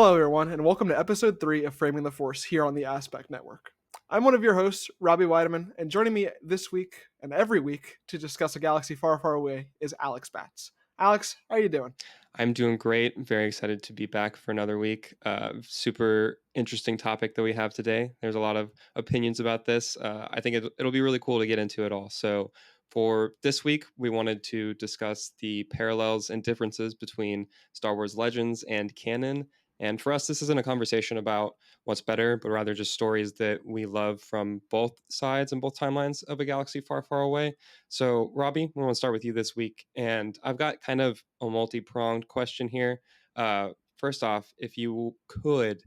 Hello, everyone, and welcome to episode 3 of Framing the Force here on the Aspect Network. I'm one of your hosts, Robby Weidemann, and joining me this week and every week to discuss a galaxy far, far away is Alex Batts. Alex, how are you doing? I'm doing great. Very excited to be back for another week. Super interesting topic that we have today. There's a lot of opinions about this. I think it'll be really cool to get into it all. So, for this week, we wanted to discuss the parallels and differences between Star Wars Legends and canon. And for us, this isn't a conversation about what's better, but rather just stories that we love from both sides and both timelines of a galaxy far, far away. So, Robbie, we want to start with you this week, and I've got kind of a multi-pronged question here. First off, if you could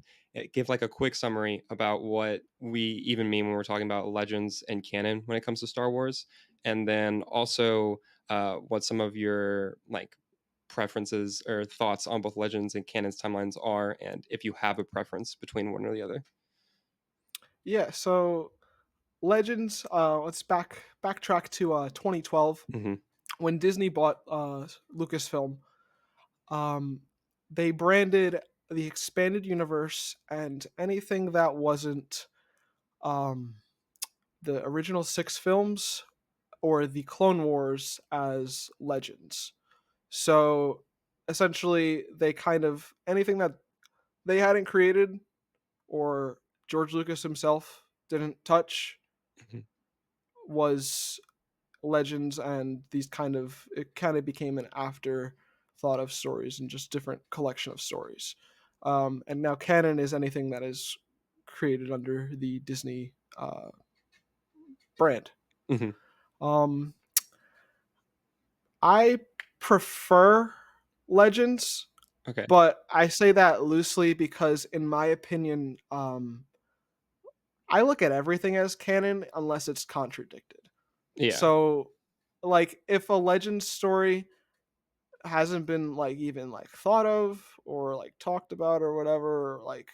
give like a quick summary about what we even mean when we're talking about legends and canon when it comes to Star Wars, and then also what some of your like preferences or thoughts on both legends and canon's timelines are, and if you have a preference between one or the other. Yeah, so Legends, let's backtrack to 2012 Hmm. when Disney bought Lucasfilm. Um, they branded the expanded universe and anything that wasn't um, the original 6 films or the Clone Wars as Legends. So essentially, they kind of anything that they hadn't created or George Lucas himself didn't touch Hmm. was Legends, and it kind of became an afterthought of stories and just different collection of stories. And now canon is anything that is created under the Disney brand. Hmm. Um, I prefer Legends, Okay. but I say that loosely because, in my opinion, I look at everything as canon unless it's contradicted. Yeah. So, like, if a Legends story hasn't been like even like thought of or like talked about or whatever, or, like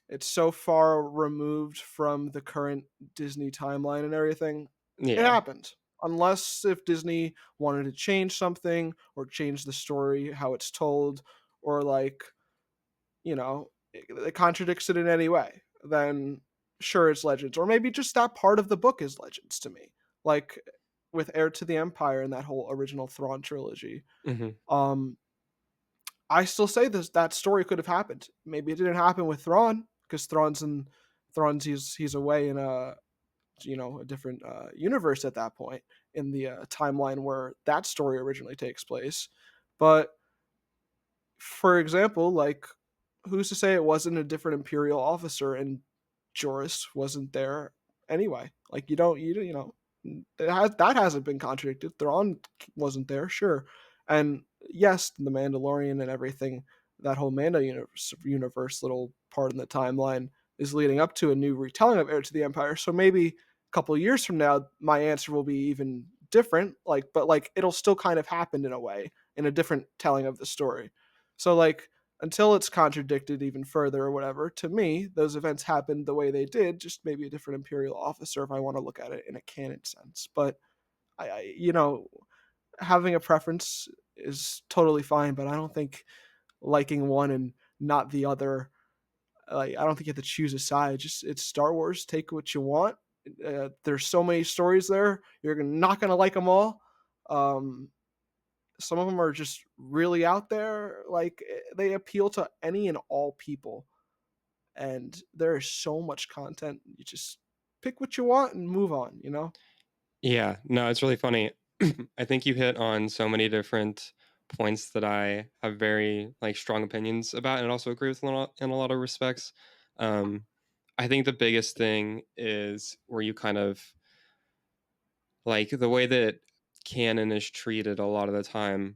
it's so far removed from the current Disney timeline and everything, it Yeah. happened. Unless if Disney wanted to change something or change the story, how it's told, or like, it contradicts it in any way, then sure it's Legends. Or maybe just that part of the book is Legends to me. Like with Heir to the Empire and that whole original Thrawn trilogy. Hmm. Um, I still say that story could have happened. Maybe it didn't happen with Thrawn because Thrawn's he's away in a different universe at that point in the timeline where that story originally takes place. But for example, like who's to say it wasn't a different Imperial officer and Joris wasn't there anyway? Like that hasn't been contradicted. Thrawn wasn't there, sure, and yes, the Mandalorian and everything, that whole Mando universe little part in the timeline is leading up to a new retelling of Heir to the Empire. So maybe a couple of years from now, my answer will be even different. But like it'll still kind of happen in a way in a different telling of the story. So like until it's contradicted even further or whatever, to me, those events happened the way they did, just maybe a different Imperial officer if I want to look at it in a canon sense. But I having a preference is totally fine, but I don't think liking one and not the other, like, I don't think you have to choose a side. Just it's Star Wars. Take what you want. There's so many stories there. You're not gonna like them all. Um, some of them are just really out there. Like they appeal to any and all people, and there is so much content. You just pick what you want and move on. Yeah, no, it's really funny. I think you hit on so many different points that I have very like strong opinions about, and also agree with in a lot of respects. Um, I think the biggest thing is where you kind of like the way that canon is treated a lot of the time.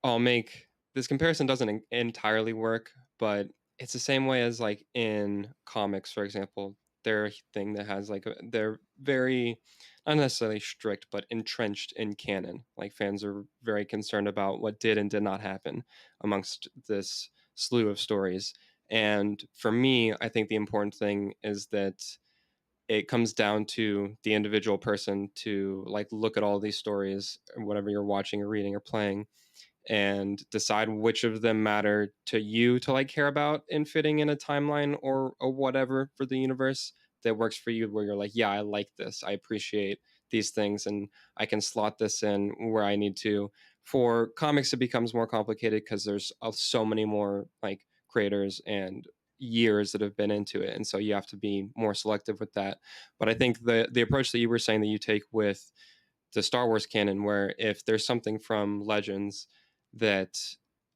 I'll make this comparison doesn't entirely work, but it's the same way as like in comics, for example. They're a thing that has like they're very not necessarily strict, but entrenched in canon. Like fans are very concerned about what did and did not happen amongst this slew of stories. And for me, I think the important thing is that it comes down to the individual person to like look at all these stories, whatever you're watching or reading or playing, and decide which of them matter to you to like care about and fitting in a timeline or whatever for the universe that works for you, where you're like, yeah, I like this, I appreciate these things, and I can slot this in where I need to. For comics, it becomes more complicated because there's so many more like creators and years that have been into it, and so you have to be more selective with that. But I think the approach that you were saying that you take with the Star Wars canon, where if there's something from Legends that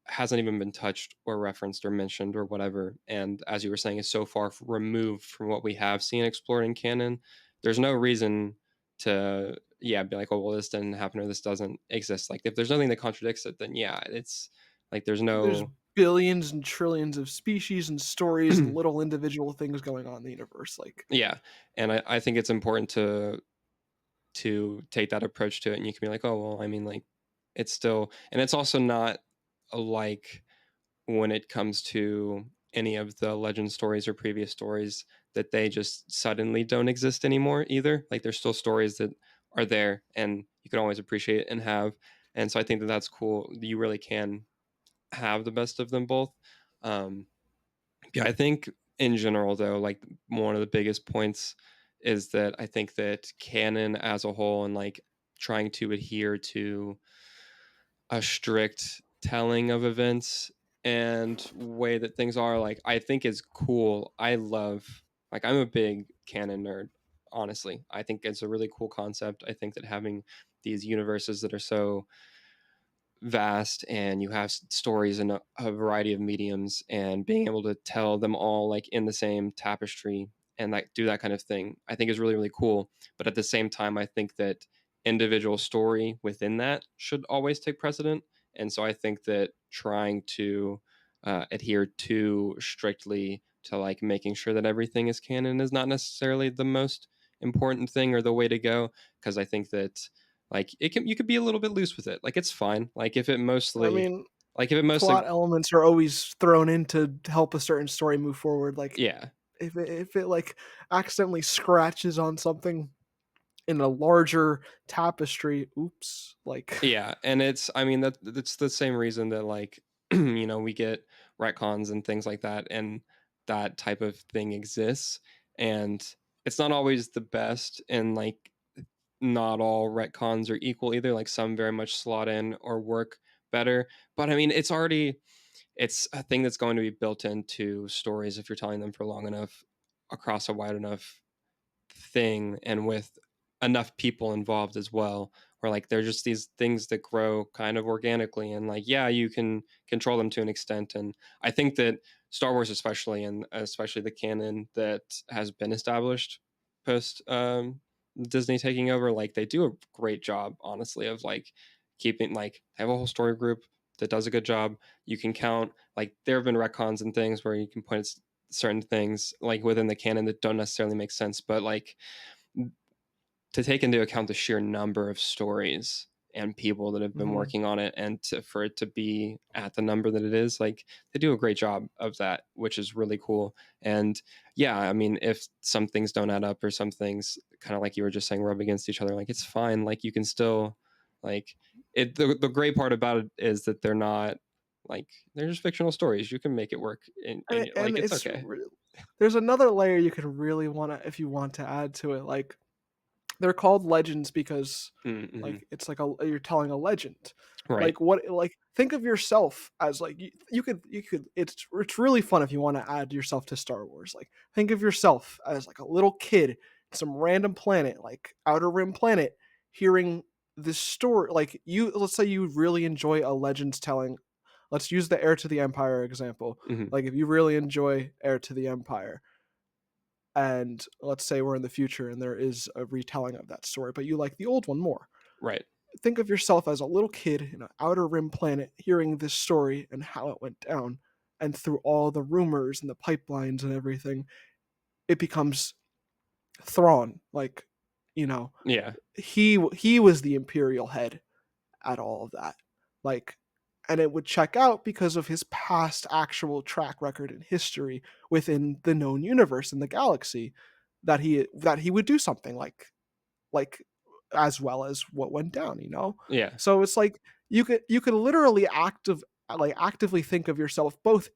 hasn't even been touched or referenced or mentioned or whatever, and as you were saying, is so far removed from what we have seen explored in canon, there's no reason to, yeah, be like, oh, well, this didn't happen or this doesn't exist. Like, if there's nothing that contradicts it, then yeah, it's like there's There's no, billions and trillions of species and stories and little individual things going on in the universe. Like, yeah. And I think it's important to take that approach to it, and you can be like, oh well, I mean, like, it's still, and it's also not like when it comes to any of the legend stories or previous stories that they just suddenly don't exist anymore either. Like, there's still stories that are there and you can always appreciate and have. And so I think that that's cool. You really can have the best of them both. um yeah, I think in general though, like, one of the biggest points is that I think that canon as a whole, and like trying to adhere to a strict telling of events and way that things are, like, I think is cool. I love, like, I'm a big canon nerd, honestly. I think it's a really cool concept. I think that having these universes that are so vast, and you have stories in a variety of mediums, and being able to tell them all like in the same tapestry and like do that kind of thing, I think is really, really cool. But at the same time, I think that individual story within that should always take precedent. And so I think that trying to adhere too strictly to like making sure that everything is canon is not necessarily the most important thing or the way to go, because I think that like it can, you could be a little bit loose with it. Like, it's fine. I mean, Like if it mostly plot elements are always thrown in to help a certain story move forward. Like, yeah. if it like accidentally scratches on something in a larger tapestry, oops, like Yeah, and it's, I mean, that's the same reason that like we get retcons and things like that, and that type of thing exists, and it's not always the best, and like not all retcons are equal either. Like, some very much slot in or work better, but I mean, it's a thing that's going to be built into stories if you're telling them for long enough across a wide enough thing, and with enough people involved as well, where like they're just these things that grow kind of organically, and like, yeah, you can control them to an extent. And I think that Star Wars, especially, and especially the canon that has been established post Disney taking over, like, they do a great job, honestly, of like keeping, like, have a whole story group that does a good job. You can count, like, there have been retcons and things where you can point at certain things like within the canon that don't necessarily make sense, but like, to take into account the sheer number of stories and people that have been mhm. working on it, and for it to be at the number that it is, like, they do a great job of that, which is really cool. And yeah, I mean, if some things don't add up or some things, kind of like you were just saying, rub against each other, like, it's fine. Like, you can still, like, the great part about it is that they're not, like, they're just fictional stories. You can make it work, and And like, it's okay. there's another layer you could really want to, if you want to add to it. Like, they're called legends because, Mm-hmm. like, it's like a you're telling a legend. Right. Like, what, like, think of yourself as, like, you could it's really fun if you wanna add yourself to Star Wars. Like, think of yourself as, like, a little kid, in some random planet, like Outer Rim planet, hearing this story. Like, let's say you really enjoy a Legends telling. Let's use the Heir to the Empire example. Hmm. Like, if you really enjoy Heir to the Empire, and let's say we're in the future and there is a retelling of that story, but you like the old one more. Right. Think of yourself as a little kid in an outer rim planet hearing this story and how it went down. And through all the rumors and the pipelines and everything, it becomes Thrawn. Like, you know, Yeah. he was the Imperial head at all of that. Like, and it would check out because of his past actual track record in history within the known universe in the galaxy, that he would do something like as well as what went down. Yeah. So it's like you could literally actively think of yourself both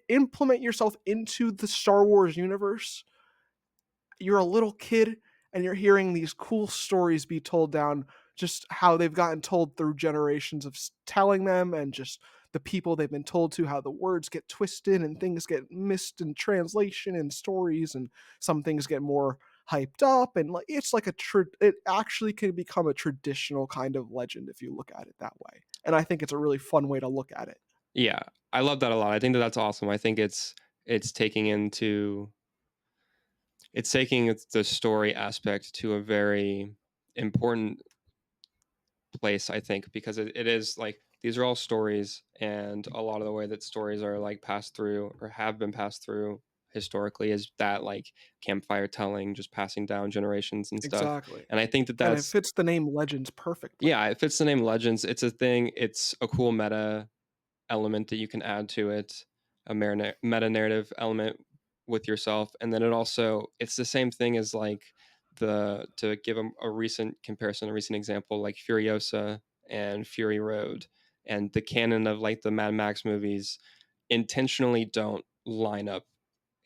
implement yourself into the Star Wars universe. You're a little kid and you're hearing these cool stories be told down, just how they've gotten told through generations of telling them, and just the people they've been told to, how the words get twisted and things get missed in translation and stories, and some things get more hyped up, and like it's like it actually can become a traditional kind of legend if you look at it that way. And I think it's a really fun way to look at it. Yeah, I love that a lot. I think that that's awesome. I think it's taking into it's taking the story aspect to a very important place, I think, because it is like these are all stories, and a lot of the way that stories are like passed through or have been passed through historically is that like campfire telling, just passing down generations and stuff. Exactly. And I think that And it that's fits the name Legends perfectly. yeah, it fits the name Legends. It's a thing. It's a cool meta element that you can add to it, a meta narrative element with yourself, and then it's the same thing as like the to give a recent comparison, a recent example, like Furiosa and Fury Road, and the canon of like the Mad Max movies intentionally don't line up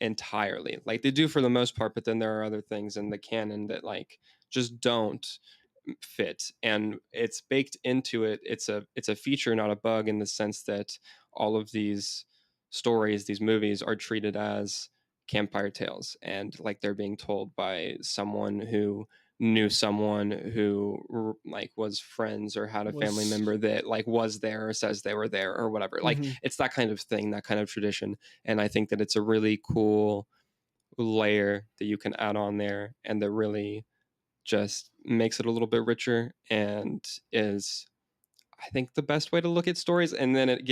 entirely. Like they do for the most part, but then there are other things in the canon that like just don't fit, and it's baked into it. It's a feature, not a bug, in the sense that all of these stories, these movies are treated as campfire tales, and like they're being told by someone who knew someone who like was friends or had a family Was member that like was there or says they were there or whatever. Like Mhm. it's that kind of thing, that kind of tradition, and I think that it's a really cool layer that you can add on there, and that really just makes it a little bit richer, and is, I think, the best way to look at stories. And then it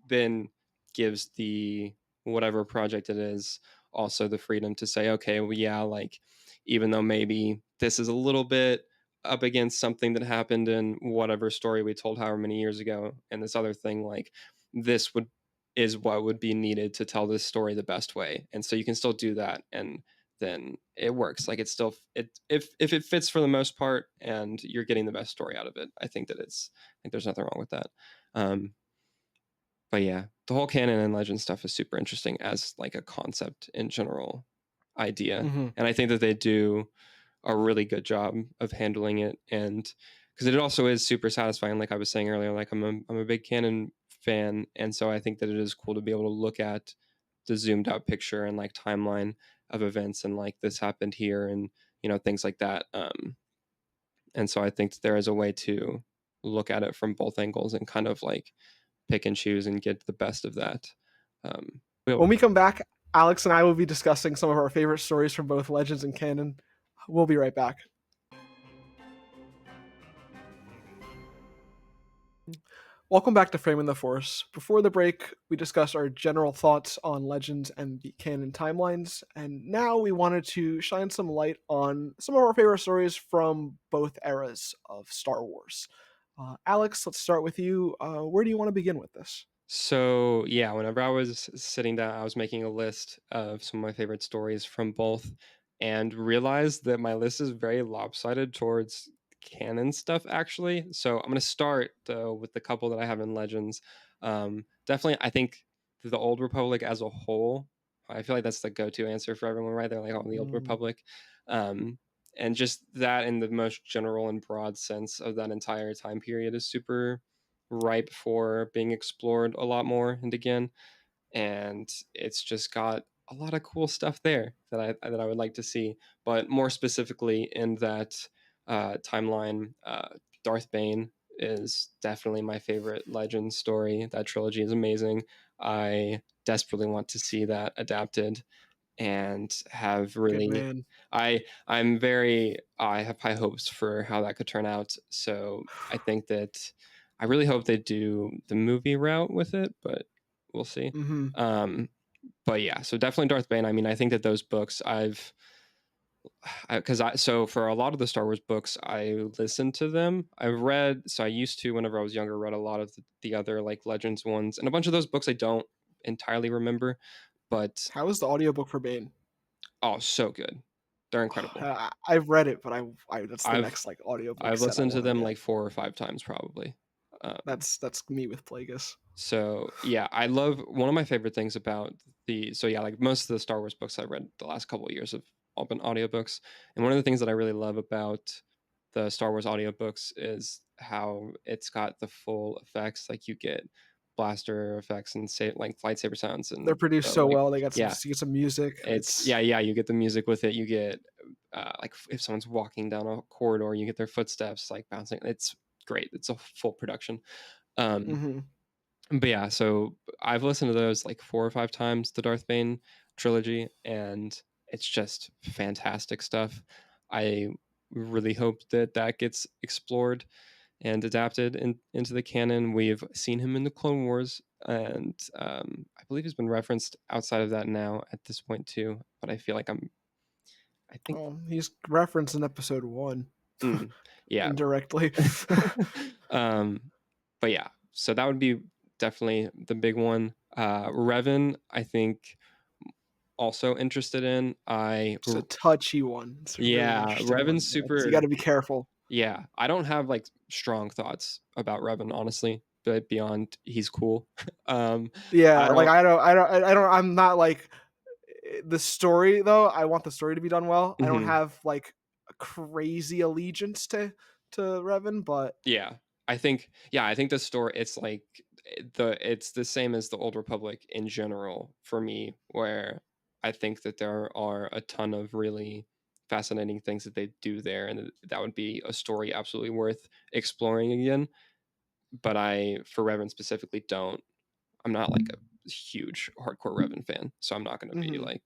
then gives the whatever project it is also the freedom to say, okay, well, yeah, like even though maybe this is a little bit up against something that happened in whatever story we told however many years ago, and this other thing, like this would is what would be needed to tell this story the best way. And so you can still do that, and then it works. Like it's still it if it fits for the most part and you're getting the best story out of it, I think that think there's nothing wrong with that. Um, but yeah, the whole canon and legend stuff is super interesting as like a concept in general idea, Mhm. and I think that they do a really good job of handling it, and because it also is super satisfying. Like I was saying earlier, like I'm a big canon fan, and so I think that it is cool to be able to look at the zoomed out picture and like timeline of events, and like this happened here, and things like that. And so I think that there is a way to look at it from both angles and kind of like pick and choose and get the best of that. Yeah. When we come back, Alex and I will be discussing some of our favorite stories from both Legends and canon. We'll be right back. Welcome back to Framing the Force. Before the break, we discussed our general thoughts on Legends and the canon timelines, and now we wanted to shine some light on some of our favorite stories from both eras of Star Wars. Alex, let's start with you. Where do you want to begin with this? So yeah, whenever I was sitting down, I was making a list of some of my favorite stories from both, and realized that my list is very lopsided towards canon stuff actually. So I'm gonna start though with the couple that I have in Legends. Definitely, I think the Old Republic as a whole. I feel like that's the go-to answer for everyone, right? They're like, "Oh, the Old Mm, Republic," um, and just that in the most general and broad sense of that entire time period is super ripe for being explored a lot more and again. And it's just got a lot of cool stuff there that I would like to see. But more specifically in that timeline, Darth Bane is definitely my favorite Legend story. That trilogy is amazing. I desperately want to see that adapted, and have good really man. I have high hopes for how that could turn out. So I think that I really hope they do the movie route with it, but we'll see. Hmm. Um, but yeah, so definitely Darth Bane. I mean, I think that those books because so for a lot of the Star Wars books, I listened to them. I've read, so I used to whenever I was younger, read a lot of the other like Legends ones, and a bunch of those books I don't entirely remember, but How is the audiobook for Bane? oh, so good. They're incredible. I've read it, but I that's the I've next like audiobook I've set I listened to want to them get. like 4 or 5 times probably. That's me with Plagueis. So yeah, I love one of my favorite things about yeah, like most of the Star Wars books I've read the last couple of years have all been audiobooks. And one of the things that I really love about the Star Wars audiobooks is how it's got the full effects. Like you get blaster effects and say like lightsaber sounds They're and produced so like well. They got some yeah, you get some music. it's It's yeah, yeah, you get the music with it. You get like if someone's walking down a corridor, you get their footsteps like bouncing. It's great. It's a full production. Um mhm. but yeah, so I've listened to those like 4 or 5 times, the Darth Bane trilogy, and it's just fantastic stuff. I really hope that that gets explored and adapted into the canon. We've seen him in the Clone Wars, and I believe he's been referenced outside of that now at this point too. But I feel like I think, He's referenced in episode 1 mm, yeah. indirectly. um, but yeah, so that would be definitely the big one. Revan, I think also interested in. It's a touchy one. It's a really Yeah, interesting Revan's one, man, 'cause you super gotta be careful. yeah, I don't have like strong thoughts about Revan honestly, but beyond he's cool. I Yeah, like, don't I'm not, like the story, though, I want the story to be done well. I don't mhm. have, like, a crazy allegiance to Revan, but Yeah. I think the story it's like it's the same as the Old Republic in general for me, where I think that there are a ton of really fascinating things that they do there, and that would be a story absolutely worth exploring again. But I, for Revan specifically, don't. I'm not like a huge hardcore Revan fan, so I'm not going to be mhm. like,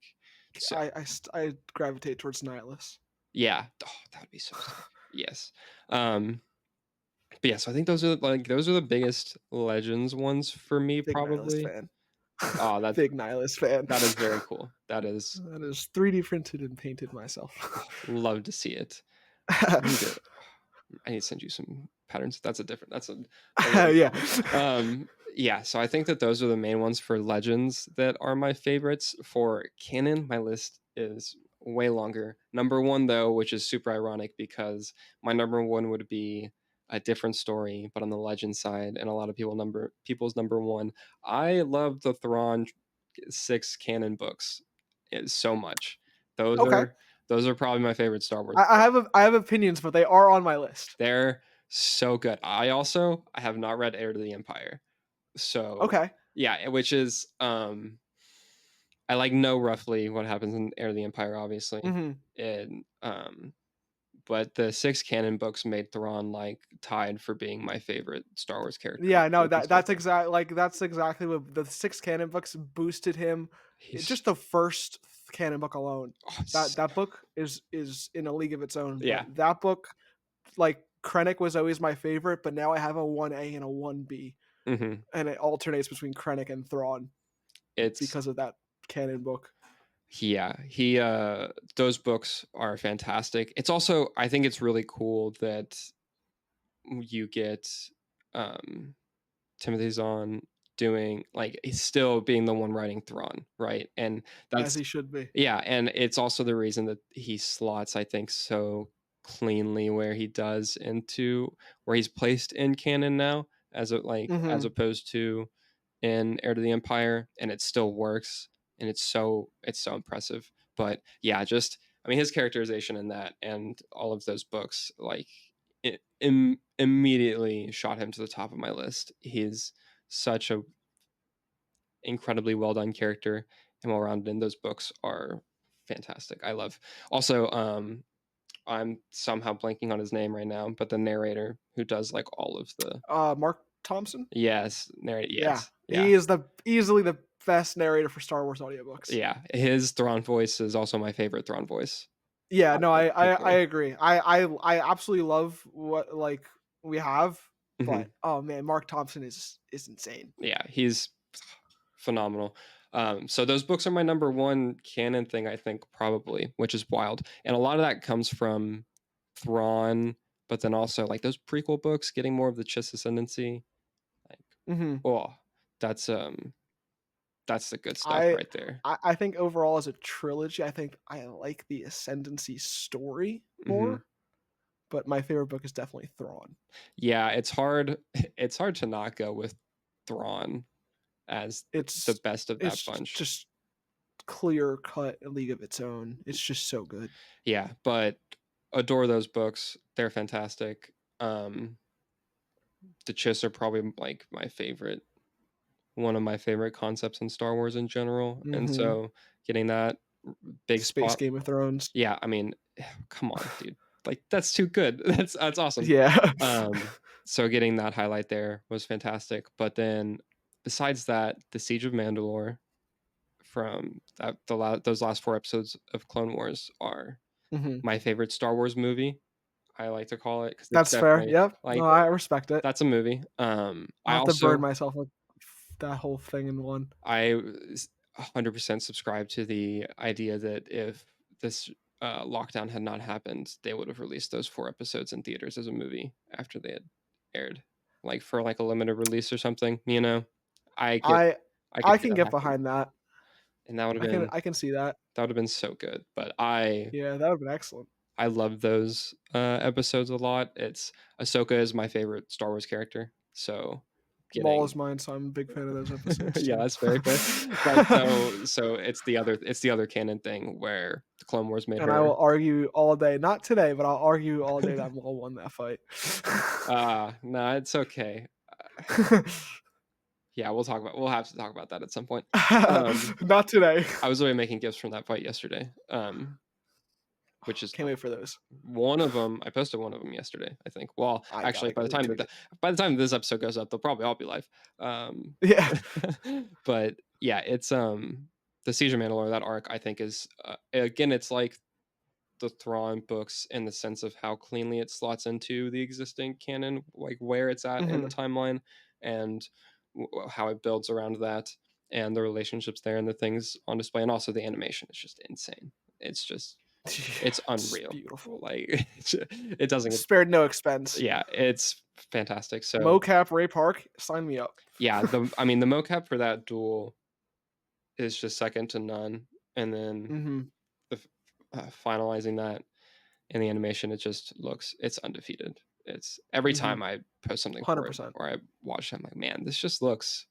so I gravitate towards Nihilus. yeah. Oh, that would be so sick. Yes. Um, But yeah, so I think those are the biggest Legends ones for me, Big Nihilus probably. fan. Oh, Big Nihilus fan. that is very cool. That is That is 3D printed and painted myself. oh, love to see it. I need to I need to send you some patterns. That's a little Yeah. problem. Yeah, so I think that those are the main ones for Legends that are my favorites. For Canon, my list is way longer. Number 1 though, which is super ironic because my number 1 would be a different story, but on the Legend side, and a lot of people's number 1. I love the Thrawn 6 canon books so much. Those Okay. are those are probably my favorite Star Wars I books. have I have opinions, but they are on my list. They're so good. I have not read Heir to the Empire. So, Okay. yeah, which is I like know roughly what happens in Heir to the Empire, obviously. Mhm. And but the 6 canon books made Thrawn like tied for being my favorite Star Wars character Yeah, no, booking so far. that's exactly what the 6 canon books boosted him. He's Just the first canon book alone. oh, That book is in a league of its own, yeah. but that book, like, Krennic was always my favorite, but now I have a 1A and a 1B, Mhm. and it alternates between Krennic and Thrawn It's because of that canon book. yeah, those books are fantastic. It's also I think it's really cool that you get um Timothy Zahn doing like he's still being the one writing Thrawn, right? And As that's he should be. yeah, and it's also the reason that he slots, I think, so cleanly where he does into where he's placed in canon now, as Mhm. opposed to in Heir to the Empire, and it still works, and it's so impressive. But yeah, just I mean his characterization in that and all of those books, like it immediately shot him to the top of my list. He's such a incredibly well done character and well rounded, and those books are fantastic. I love also I'm somehow blanking on his name right now, but the narrator who does like all of the Mark Thompson? Yeah. yes, yeah, He is the easily the best narrator for Star Wars audiobooks. yeah. His Thrawn voice is also my favorite Thrawn voice. Yeah, no, I Personally. agree. I absolutely love what, like, we have, Mhm. but, oh, man, Mark Thompson is insane. Yeah, he's phenomenal. So those books are my number 1 canon thing, I think, probably, which is wild. And a lot of that comes from Thrawn, but then also like those prequel books, getting more of the Chiss ascendancy. Like, Mhm. oh, that's that's the good stuff I right there. I think overall as a trilogy, I think I like the Ascendancy story Hmm. more, but my favorite book is definitely Thrawn. Yeah, it's hard it's hard to not go with Thrawn as the It's best of that it's bunch. just clear cut a league of its own. It's just so good. Yeah, but adore those books. They're fantastic. The Chiss are probably, like, my favorite one of my favorite concepts in Star Wars in general, and Hmm. so getting that big Space spot. Game of Thrones. Yeah, I mean, come on, dude. Like, that's too good. That's awesome. Yeah. Um, so getting that highlight there was fantastic, but then besides that, the Siege of Mandalore from that those last 4 episodes of Clone Wars are Hmm. my favorite Star Wars movie, I like to call it, because it's That's fair. definitely Yep. No, like, I respect it. that's a movie. I'll I have to burn also myself with that whole thing in one. 100% subscribe to the idea that if this lockdown had not happened, they would have released those 4 episodes in theaters as a movie after they had aired, like for like a limited release or something. I could I I could I see can that get happening, behind that. and that would have I can been I can see that. so good. But I Yeah, that would have been excellent. I love those episodes a lot. Ahsoka is my favorite Star Wars character, so Maul is getting mine, so I'm a big fan of those episodes yeah, too. that's very fair. But so it's the other canon thing where the Clone Wars made And I her will argue all day. Not today, but I'll argue all day that Maul won that fight. no, it's okay. Uh, yeah, we'll have to talk about that at some point. Um, Not today. I was already making gifts from that fight yesterday. Which is Can't wait for those. one of them. I posted one of them yesterday, I think. Well, I actually, gotta go retweet it. by the time this episode goes up, they'll probably all be live. Yeah. But yeah, it's the Siege of Mandalore. That arc, I think, is again, it's like the Thrawn books in the sense of how cleanly it slots into the existing canon, like where it's at in the Hmm. timeline, and how it builds around that, and the relationships there, and the things on display, and also the animation is just insane. It's just Yeah, it's it's unreal. beautiful. Like it doesn't get, Spared no expense. yeah, it's fantastic. So Mocap Ray Park, sign me up. yeah, the mocap for that duel is just second to none, and then Hmm. the finalizing that in the animation, it just looks, it's undefeated. It's every Hmm. time I post something for it 100%. or I watch it, I'm like, man, this just looks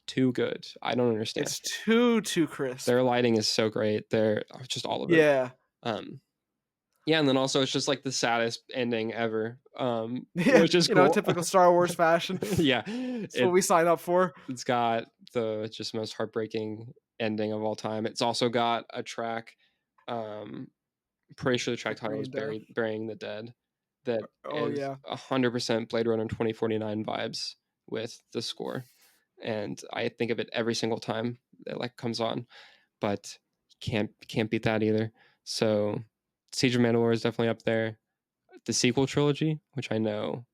too good. I don't understand. It's too crisp. Their lighting is so great. They're just all of it. Yeah. Um, yeah, and then also it's just like the saddest ending ever, Yeah, which is cool. typical Star Wars fashion. Yeah, That's what we sign up for. it's got the just most heartbreaking ending of all time. It's also got a track, um, pretty sure the track title is Victory and Death. Burying the Dead, that Oh is yeah. 100% Blade Runner 2049 vibes with the score, and I think of it every single time it, like, comes on, but can't beat that either. So, Siege of Mandalore is definitely up there. The sequel trilogy, which I know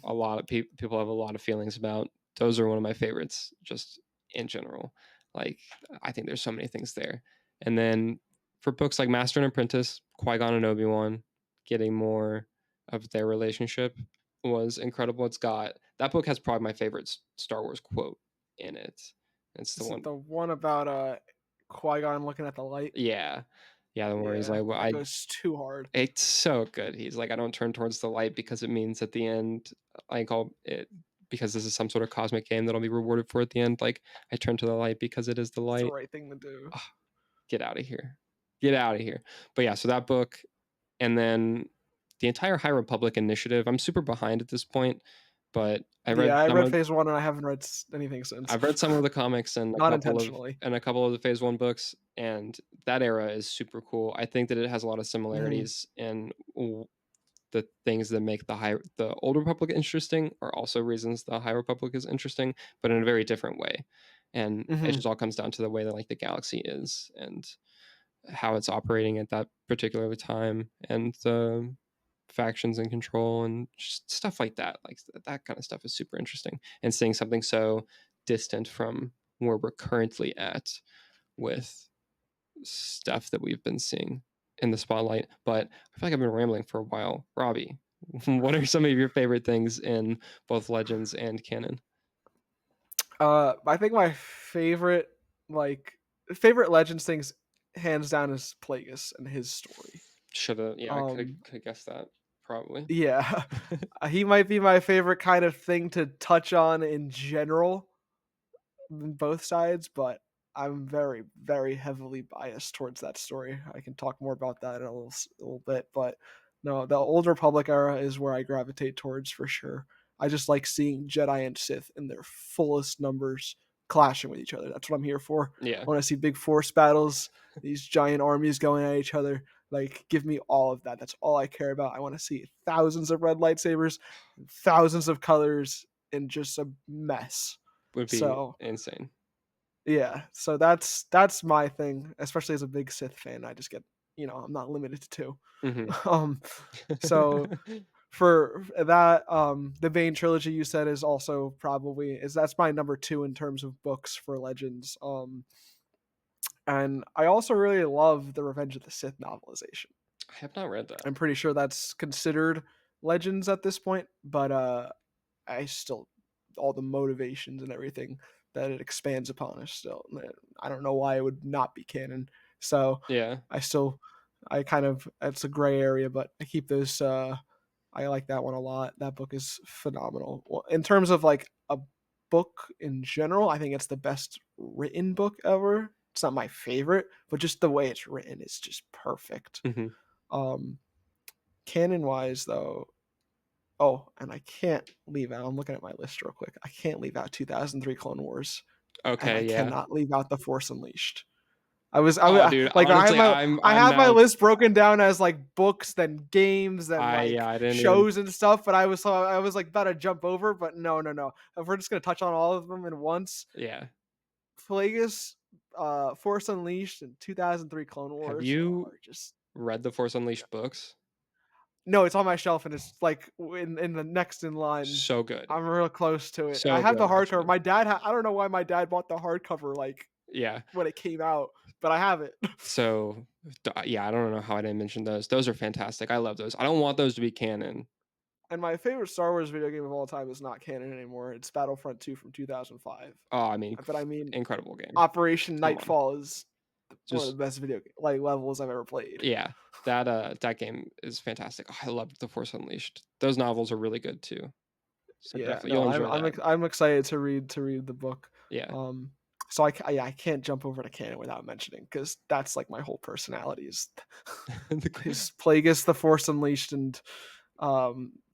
a lot of people have a lot of feelings about. Those are one of my favorites, just in general. Like, I think there's so many things there. And then for books like Master and Apprentice, Qui Gon and Obi Wan, getting more of their relationship was incredible. It's got that book has probably my favorite Star Wars quote in it. It's the Is it one, the one about Qui-Gon looking at the light? yeah, yeah, the one where he's Yeah, like, "Well, that goes too hard. it's so good." He's like, "I don't turn towards the light because it means at the end, I call it because this is some sort of cosmic game that I'll be rewarded for at the end. Like, I turn to the light because it is the It's the light." right thing to do. Ah, get out of here. Get out of here. But yeah, so that book, and then the entire High Republic initiative. I'm super behind at this point, but Yeah, I read phase one and I haven't read anything since. I've read some of the comics and Not intentionally. a couple of the Phase One books, and that era is super cool. I think that it has a lot of Hmm. similarities in the things that make the Old Republic interesting are also reasons the High Republic is interesting, but in a very different way. And it Hmm. just all comes down to the way that, like, the galaxy is and how it's operating at that particular time, and the factions and control and just stuff like that. Like, that kind of stuff is super interesting. And seeing something so distant from where we're currently at with stuff that we've been seeing in the spotlight. But I feel like I've been rambling for a while. Robbie, what are some of your favorite things in both Legends and canon? I think my like favorite Legends things, hands down, is Plagueis and his story. Should have, yeah, I could Um, have guessed that. probably. Yeah. He might be my favorite kind of thing to touch on in general, both sides, but I'm very, very heavily biased towards that story. I can talk more about that in a little bit, but no, the Old Republic era is where I gravitate towards for sure. I just like seeing Jedi and Sith in their fullest numbers clashing with each other. That's what I'm here for. Yeah, I want to see big force battles, these giant armies going at each other. Like, give me all of that. That's all I care about. I want to see thousands of red lightsabers, thousands of colors, and just a mess. would be So insane. yeah, so that's my thing, especially as a big Sith fan. I just get, I'm not limited to two. Mhm. Um, so for that, the main trilogy you said is also probably is that's my number two in terms of books for Legends. And I also really love the Revenge of the Sith novelization. I have not read that. I'm pretty sure that's considered Legends at this point, but I still all the motivations and everything that it expands upon is still I don't know why it would not be canon. So Yeah. I still I kind of it's a gray area, but I keep those I like that one a lot. That book is phenomenal. Well, in terms of like a book in general, I think it's the best written book ever. It's not my favorite, but just the way it's written is just perfect. Mhm. Um canon wise though, oh, and I can't leave out. I'm looking at my list real quick. I can't leave out 2003 Clone Wars, and I Okay, yeah. cannot leave out The Force Unleashed. Oh, dude, Like honestly, I'm I I'm have my now list broken down as like books, then games, then I yeah, like I didn't even shows and stuff. But I was like about to jump over, but no, no, no. If we're just gonna touch on all of them in once, yeah. Plagueis, Force Unleashed, and 2003 Clone Have Wars you are just read the Force Unleashed books? no, it's on my shelf and it's like in the next in line. So good. I'm real close to it. I So have the good, hardcover. actually. My dad I don't know why my dad bought the hardcover like Yeah. when it came out, but I have it. So, yeah, I don't know how I didn't mention those. Those are fantastic. I love those. I don't want those to be canon. And my favorite Star Wars video game of all time is not canon anymore. It's Battlefront 2 from 2005. Oh, I mean, But I mean, incredible game. Operation Come on. Nightfall is one of the Just best like levels I've ever played. yeah, that game is fantastic. Oh, I loved The Force Unleashed. Those novels are really good too. So Yeah, definitely no, you'll enjoy that. I'm excited to read the book. Yeah. Um, so yeah, I can't jump over to canon without mentioning because that's like my whole personality is The his Plagueis, The Force Unleashed, and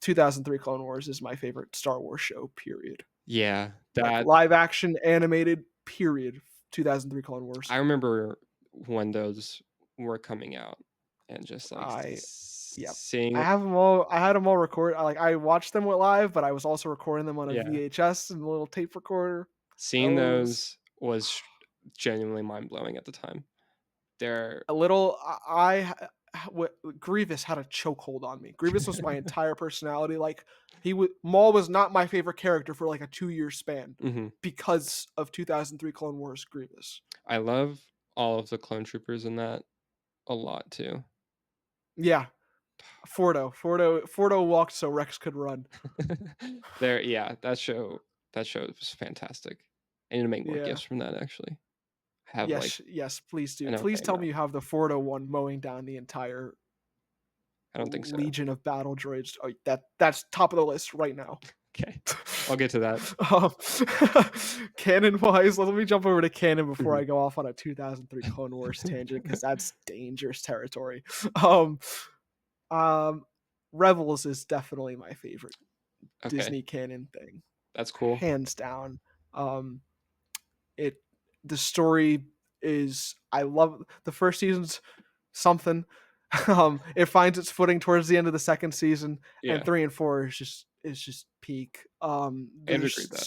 2003 Clone Wars is my favorite Star Wars show. Period. yeah, Like that live action animated. Period. 2003 Clone Wars. I remember when those were coming out and just, like, I yeah. seeing I had them all record. I watched them live, but I was also recording them on a yeah, VHS and a little tape recorder. seeing Those those was genuinely mind-blowing at the time. They're a little Grievous had a chokehold on me. Grievous was my entire personality. Like Maul was not my favorite character for like a 2 year span mhm. because of 2003 Clone Wars Grievous. I love all of the clone troopers in that a lot too. Yeah, Fordo walked so Rex could run. There yeah, that show was fantastic. I need to make more Yeah. gifts from that actually. I have, like Yes, yes, please do. an Please okay tell me amount. you have the Fordo one mowing down the entire I don't think so. legion of battle droids. Oh, that's top of the list right now. Okay. I'll get to that. um, canon wise, let me jump over to canon before Mhm. I go off on a 2003 Clone Wars tangent because that's dangerous territory. Um, um, Rebels is definitely my favorite Okay, Disney canon thing, that's cool. hands down. Um, it the story is I love the first season's something. It finds its footing towards the end of the second season, and Yeah, 3 and 4 is just peak. I'd agree There's with that.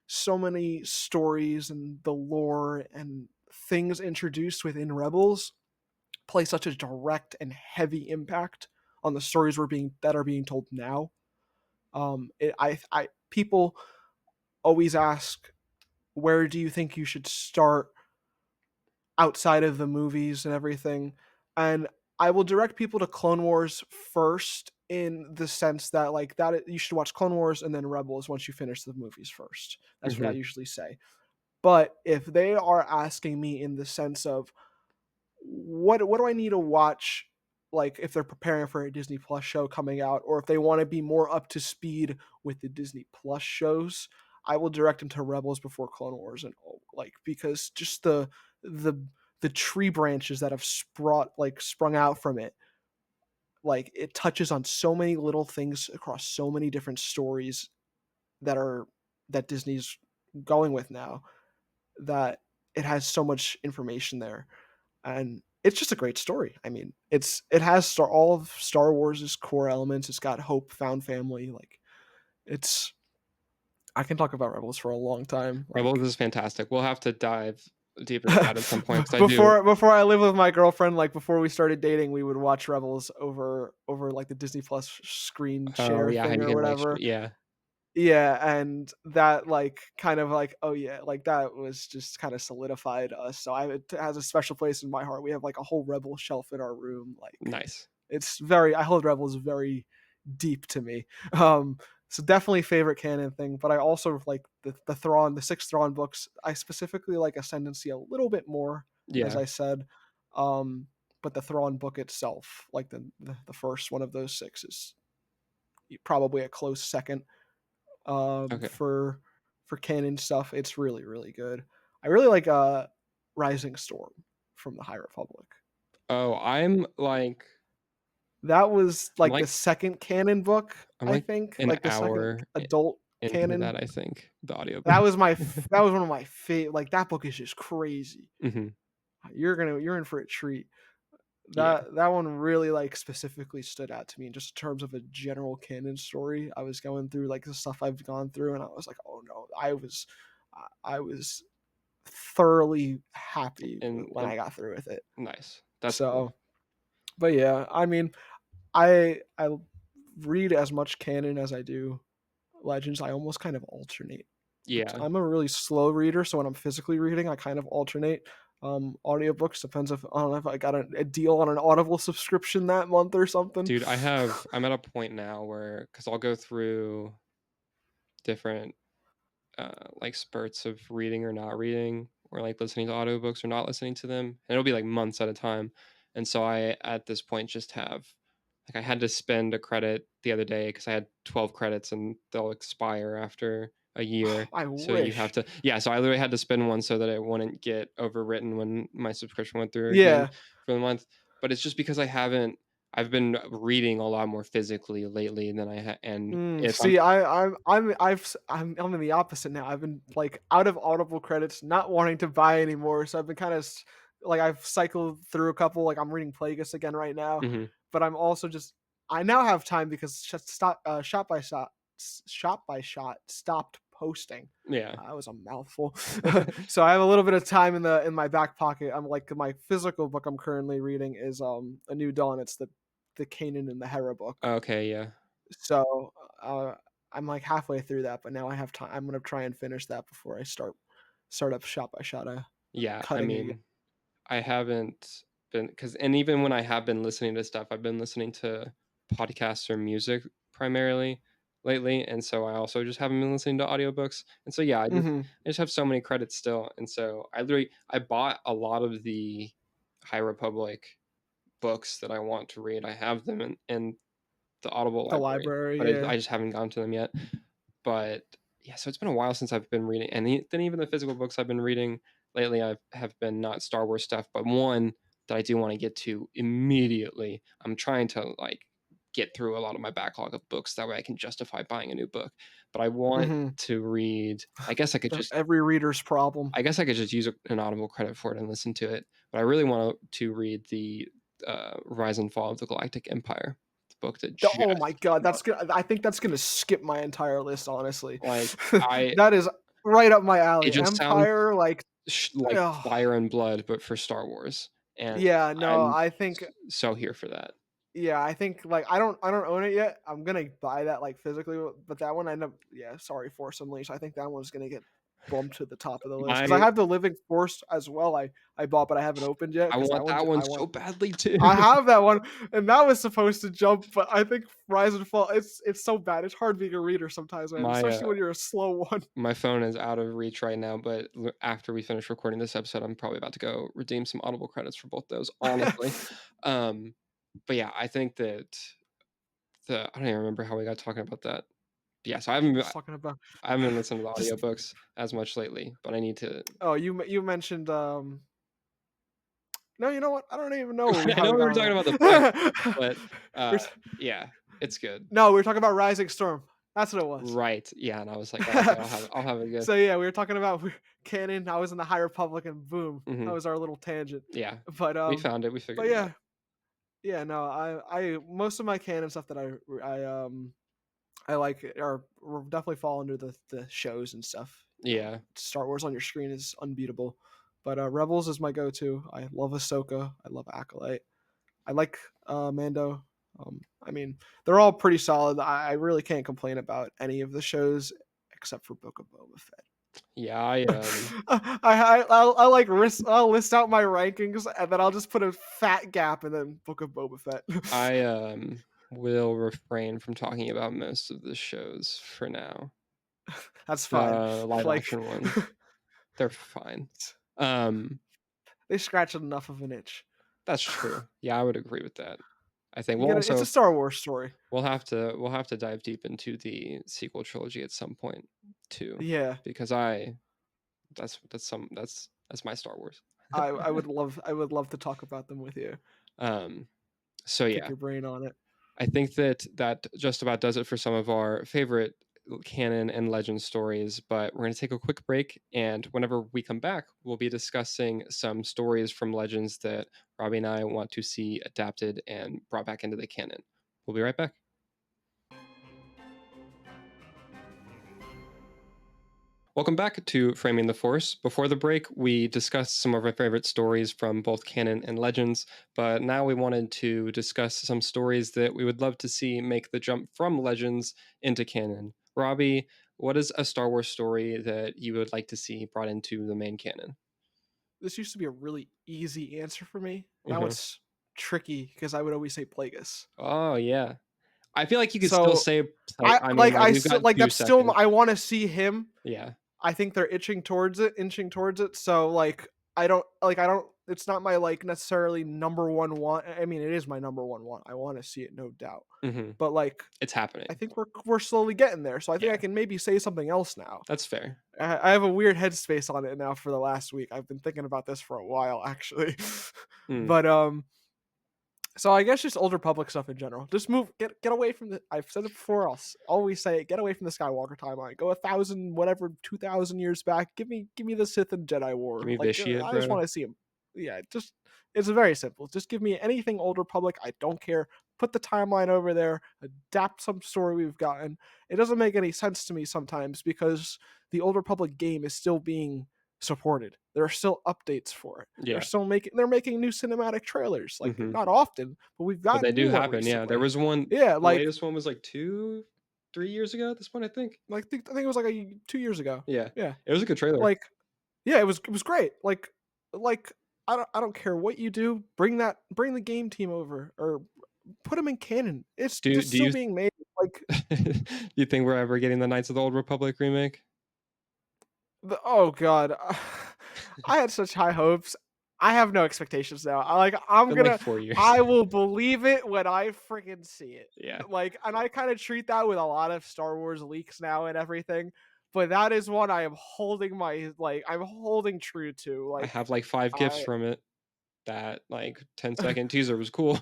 so many stories and the lore and things introduced within Rebels play such a direct and heavy impact on the stories that are being told now. I people always ask, where do you think you should start outside of the movies and everything? And I will direct people to Clone Wars first in the sense that like that you should watch Clone Wars and then Rebels once you finish the movies first. That's what I Mhm. usually say. But if they are asking me in the sense of what do I need to watch like if they're preparing for a Disney Plus show coming out, or if they want to be more up to speed with the Disney Plus shows, I will direct them to Rebels before Clone Wars, and like because just the the tree branches that have sprung out from it, like it touches on so many little things across so many different stories that are that Disney's going with now, that it has so much information there, and it's just a great story. I mean, it has all of Star Wars's core elements. It's got hope, found family. Like it's, I can talk about Rebels for a long time. Rebels Like is fantastic. We'll have to dive deeper into that at some point because I do. before I lived with my girlfriend, like before we started dating, we would watch Rebels over like the Disney Plus screen Oh, share yeah, how thing you or can, like, whatever. yeah, Yeah, and that, like, kind of like, oh, yeah, like, that was just kinda solidified us, so it has a special place in my heart. We have, like, a whole Rebel shelf in our room, like, nice. I hold Rebels very deep to me. Um, so definitely favorite canon thing, but I also like the 6 Thrawn books. I specifically like Ascendancy a little bit more, as Yeah, I said, um, but the Thrawn book itself, like the first one of those 6 is probably a close second okay. for canon stuff. It's really, really good. I really like Rising Storm from the High Republic. Oh, That was I'm like the like second canon book, I'm I like think, an like the second hour adult into canon. that, I think, the That audiobook. was that was one of my favorite. Like that book is just crazy. Mhm. You're in for a treat. Yeah, That one really like specifically stood out to me in just terms of a general canon story. I was going through like the stuff I've gone through, and I was like, oh no, I was thoroughly happy when and I got through with it. nice. That's cool. So, but yeah, I mean, I read as much canon as I do Legends. I almost kind of alternate. Yeah. I'm a really slow reader, so when I'm physically reading, I kind of alternate. Audiobooks depends if I don't know if I got a deal on an Audible subscription that month or something. Dude, I'm at a point now where, because 'cause I'll go through different, like, spurts of reading or not reading, or, like, listening to audiobooks or not listening to them, and it'll be, like, months at a time, and so I, at this point, just have like, I had to spend a credit the other day because I had 12 credits, and they'll expire after a year, I so you have wish. to, yeah, so I literally had to spend one so that it wouldn't get overwritten when my subscription went through again Yeah. for the month, but it's just because I've been reading a lot more physically lately than and if I'm See, I'm in the opposite now. I've been like out of Audible credits, not wanting to buy anymore. So I've been kind of like I've cycled through a couple. Like I'm reading Plagueis again right now, mhm, but I'm also just I now have time because Shop by Shot stopped posting. yeah. That was a mouthful. So I have a little bit of time in my back pocket. I'm like my physical book I'm currently reading is A New Dawn. It's the Kanan and the Hera book. Okay, yeah. So, I'm, like, halfway through that, but now I have time. I'm gonna try and finish that before I start up Shot by Shot, Yeah, I cutting again. mean, I haven't been, because and even when I have been listening to stuff, I've been listening to podcasts or music primarily lately, and so I also just haven't been listening to audiobooks, and so, yeah, Mhm. I just have so many credits still, and so I bought a lot of the High Republic books that I want to read. I have them in the Audible The library, library, but yeah. I just haven't gotten to them yet. But yeah, so it's been a while since I've been reading, and then even the physical books I've been reading lately, I have been not Star Wars stuff, but one that I do want to get to immediately. I'm trying to like get through a lot of my backlog of books that way I can justify buying a new book. But I want Mhm. to read. Every reader's problem. I guess I could just use an Audible credit for it and listen to it. But I really want to read the Rise and Fall of the Galactic Empire, the book that Oh my just god, came out. I think that's gonna skip my entire list, honestly. Like I, That is right up my it alley. just sounds Empire, like, like ugh. Fire and Blood, but for Star Wars, and Yeah, no, I'm I think so here for that. yeah, I think, like, I don't own it yet. I'm gonna buy that, like, physically, but that one I end up yeah, sorry, Force Unleashed. I think that one's gonna get bumped to the top of the list because I My have the Living Force as well. I bought, but I haven't opened yet I because that want one's that one I want so badly too. I have that one, and that was supposed to jump, but I think Rise and Fall. It's so bad. It's hard being a reader sometimes, man, My, especially when you're a slow one. my phone is out of reach right now, but after we finish recording this episode, I'm probably about to go redeem some Audible credits for both those, honestly. Um but yeah, I think that I don't even remember how we got talking about that. Yeah, so I haven't been Just talking about I haven't been listening to the just audiobooks as much lately, but I need to. oh, you mentioned, no, you know what? I don't even know I how know we we got were on talking about the books, that. but, We're uh, t yeah, it's good. No, we were talking about Rising Storm. That's what it was. Right, yeah, and I was like, "Oh, okay, I'll have a guess." So, yeah, we were talking about Canon, I was in the High Republic, and boom, that Mhm, was our little tangent. yeah. But, We found it, we but figured it out. yeah, yeah, no, I most of my canon stuff that I like are definitely fall under the shows and stuff. Yeah, Star Wars on your screen is unbeatable. But Rebels is my go-to. I love Ahsoka. I love Acolyte. I like Mando. I mean, they're all pretty solid. I really can't complain about any of the shows except for Book of Boba Fett. yeah, I like I'll list out my rankings and then I'll just put a fat gap and then Book of Boba Fett. will refrain from talking about most of the shows for now. That's fine. The live Like action ones, they're fine. Um, they scratched enough of an itch. that's true. Yeah, I would agree with that. I think You get it. It's a Star Wars story. we'll have to dive deep into the sequel trilogy at some point too, Yeah, because that's my Star Wars. I would love to talk about them with you. Um, so Pick yeah, your brain on it. I think that just about does it for some of our favorite canon and legend stories, but we're going to take a quick break, and whenever we come back, we'll be discussing some stories from legends that Robbie and I want to see adapted and brought back into the canon. We'll be right back. Welcome back to Framing the Force. Before the break, we discussed some of our favorite stories from both canon and legends, but now we wanted to discuss some stories that we would love to see make the jump from legends into canon. Robbie, what is a Star Wars story that you would like to see brought into the main canon? This used to be a really easy answer for me. Now Hmm. it's tricky because I would always say Plagueis. Oh, yeah. I feel like you could still So say, play. I mean, like, I we've still got like two that's still seconds. I want to see him. Yeah. I think they're inching towards it. So like I don't. It's not my like necessarily number one want. I mean, it is my number one want. I want to see it, no doubt. Hmm. But like It's I happening. think we're slowly getting there. So I think I Yeah. can maybe say something else now. That's fair. I have a weird headspace on it now for the last week. I've been thinking about this for a while, actually. Mm. But so I guess just older public stuff in general. Just get away from the. I've said it before. Always say it. Get away from the Skywalker timeline. Go 1,000, whatever, 2,000 years back. Give me the Sith and Jedi Give War. me Like Vitiate, I just bro. want to see him. Yeah, just it's very simple. Just give me anything older public. I don't care. Put the timeline over there. Adapt some story we've gotten. It doesn't make any sense to me sometimes because the older public game is still being supported. There are still updates for it. Yeah. They're making new cinematic trailers. Like Hmm. not often, but we've But they gotten do new one happen, yeah. There recently. was one. Yeah, The latest one was, like, 3 years ago at this point, I think? I think it was like 2 years ago. Yeah. Yeah, It was a good trailer. like yeah, it was great. Like I don't care what you do. Bring the game team over or put them in canon. It's Do just do still you being made. Like do you think we're ever getting the Knights of the Old Republic remake? oh god, I had such high hopes. I have no expectations now. It's been, like, 4 years. I will believe it when I freaking see it. Yeah. Like, and I kind of treat that with a lot of Star Wars leaks now and everything. But that is one I am holding I'm holding true to. I Like have, like, 5 gifs I from it. That, like, 10-second teaser was cool.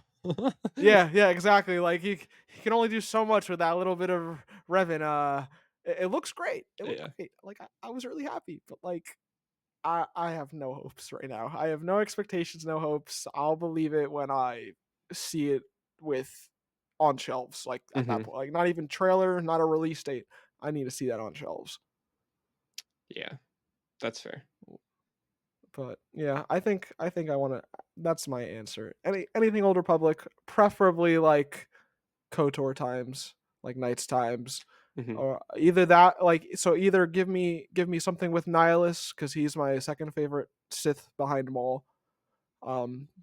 yeah, yeah, exactly. Like he can only do so much with that little bit of Revan. It looks great. It looked Yeah. great. Like I was really happy, but like I have no hopes right now. I have no expectations, no hopes. I'll believe it when I see it with on shelves. Like at that Mhm. point, like not even trailer, not a release date. I need to see that on shelves. Yeah. That's fair. But yeah, I think I want to. That's my answer. Anything Old Republic, preferably like KOTOR times, like Knights times, Mhm. or either that. Like so, either give me something with Nihilus because he's my second favorite Sith behind Maul.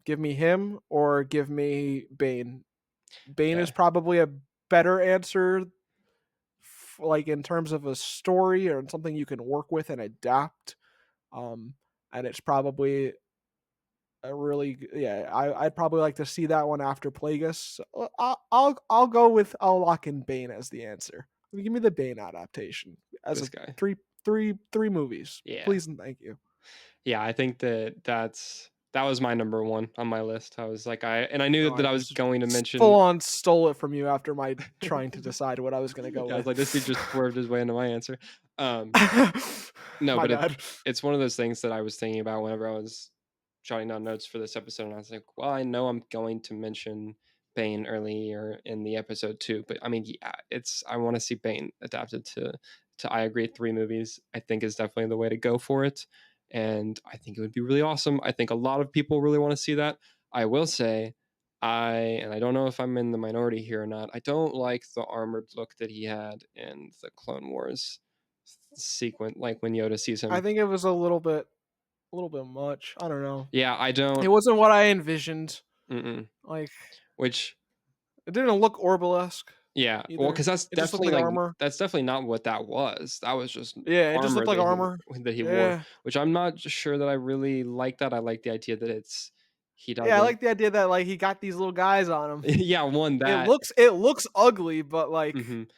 Give me him or give me Bane. Bane is Yeah. probably a better answer, like in terms of a story or something you can work with and adapt. Um, and it's probably yeah, I'd probably like to see that one after Plagueis. So, I'll go with I'll lock in Bane as the answer. Give me the Bane adaptation as This a guy. three movies, Yeah. please and thank you. Yeah, I think that was my number 1 on my list. I was like, I knew No, that I I was just going to full mention on stole it from you after my trying to decide what I was gonna go Yeah, I was with. like, "This dude just swerved his way into my answer." Um, no, My but bad. it's one of those things that I was thinking about whenever I was jotting down notes for this episode, and I was like, "Well, I know I'm going to mention Bane earlier in the episode too, but I mean, yeah, it's I wanna see Bane adapted to I agree 3 movies, I think is definitely the way to go for it, and I think it would be really awesome. I think a lot of people really wanna see that. I will say, I don't know if I'm in the minority here or not, I don't like the armored look that he had in the Clone Wars sequence, like, when Yoda sees I him. think it was a little bit much. I don't know. Yeah, I It don't wasn't what I envisioned. mm-mm, Like, which it didn't look Orbalesque yeah, well, either. because that's It just looked definitely, like like armor. that's definitely not what that was. That was just Yeah, it just armor looked like armor. that he wore, Yeah. which I'm not sure that I really like that. I like the idea that he Yeah, I doesn't like the idea that, like, he got these little guys on him. yeah, one that, It looks ugly, but, like, mhm.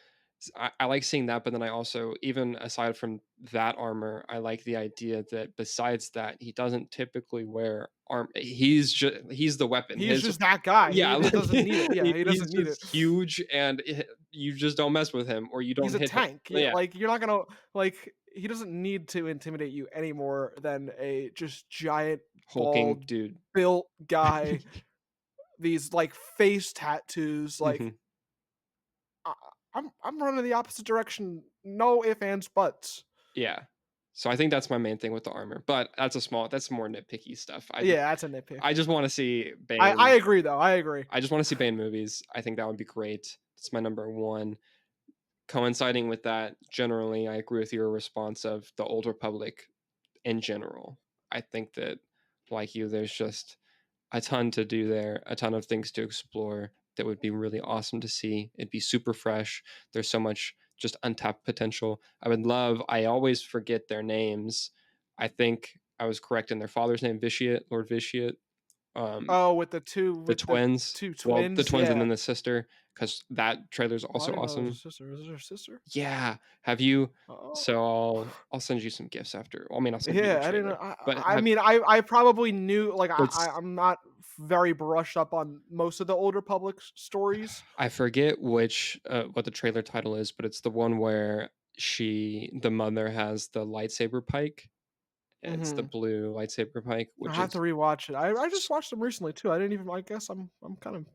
I like seeing that, but then I also, even aside from that armor, I like the idea that besides that, he doesn't typically wear arm. He's the weapon. he's His just that guy. yeah, He like doesn't need it. Yeah, he he's doesn't need it. just huge, and you just don't mess with him or you He's don't a hit him. tank. Yeah, Yeah, like, you're not gonna like, he doesn't need to intimidate you any more than a just giant, hulking bald, dude. built guy, these, like, face tattoos, like, Mhm. I I'm running the opposite direction. No ifs, ands, buts. Yeah. So I think that's my main thing with the armor, but that's more nitpicky stuff. Yeah, that's a nitpick. I just want to see I Bane. agree, though. I agree. I just want to see Bane movies. I think that would be great. It's my number 1. Coinciding with that, generally, I agree with your response of the Old Republic in general. I think that, like you, there's just a ton to do there, a ton of things to explore that would be really awesome to see. It'd be super fresh. There's so much just untapped potential. I always forget their names. I think I was correct in their father's name, Vitiate, Lord Vitiate. Um, Oh, the with the twins, 2 well, the twins? twins and Yeah. then the sister, because that trailer's Oh, I also didn't know there was a awesome. sister. Is there a sister? Yeah. Have you Oh. so I'll send you some gifts after. Well, I mean, I'll send you the Yeah, I didn't know trailer. But I mean, I probably knew like, it's I'm not very brushed up on most of the older public stories. I forget which what the trailer title is, but it's the one where the mother has the lightsaber pike. It's the Mhm. blue lightsaber pike, I which have to is rewatch it. I just watched them recently too. I didn't even I guess I'm kind of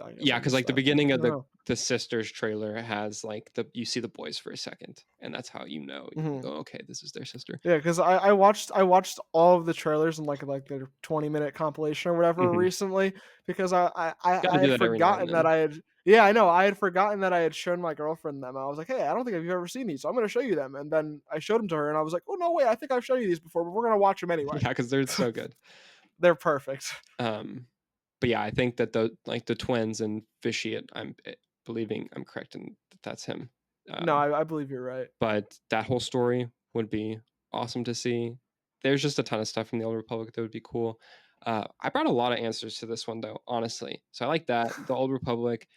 I guess I yeah, because missed like the that then. beginning I of don't know. the sisters trailer has like the you see the boys for a second, and that's how you Mhm. go, okay, this is their sister. Yeah, because I watched all of the trailers in like their 20-minute compilation or whatever Hmm. recently because Got to I do had that every now and forgotten that then. I had yeah I know I had forgotten that I had shown my girlfriend them. I was like, hey, I don't think I've ever seen these, so I'm gonna show you them. And then I showed them to her, and I was like, oh no way, I think I've shown you these before, but we're gonna watch them anyway. Yeah, because they're so good. They're perfect. Um, but yeah, I think that the twins and Vitiate, believing I'm correct and that's him. No, Um, I believe you're right. but that whole story would be awesome to see. There's just a ton of stuff from the Old Republic that would be cool. I brought a lot of answers to this one though, honestly. So I like that the Old Republic,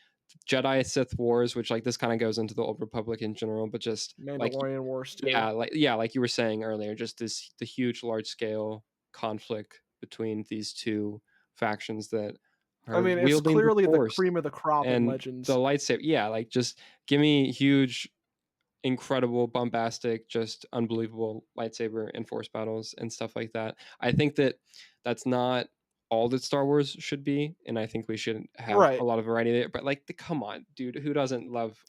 Jedi Sith Wars, which like this kind of goes into the Old Republic in general, but just like Mandalorian Wars too. yeah, like you were saying earlier, just the huge large scale conflict between these two factions that I are mean, it's wielding the clearly the force cream of the crop in and the Legends. lightsaber. Yeah, like just give me huge, incredible, bombastic, just unbelievable lightsaber and force battles and stuff like that. I think that that's not all that Star Wars should be, and I think we should have a Right. lot of variety there. But like, come on, dude, who doesn't love?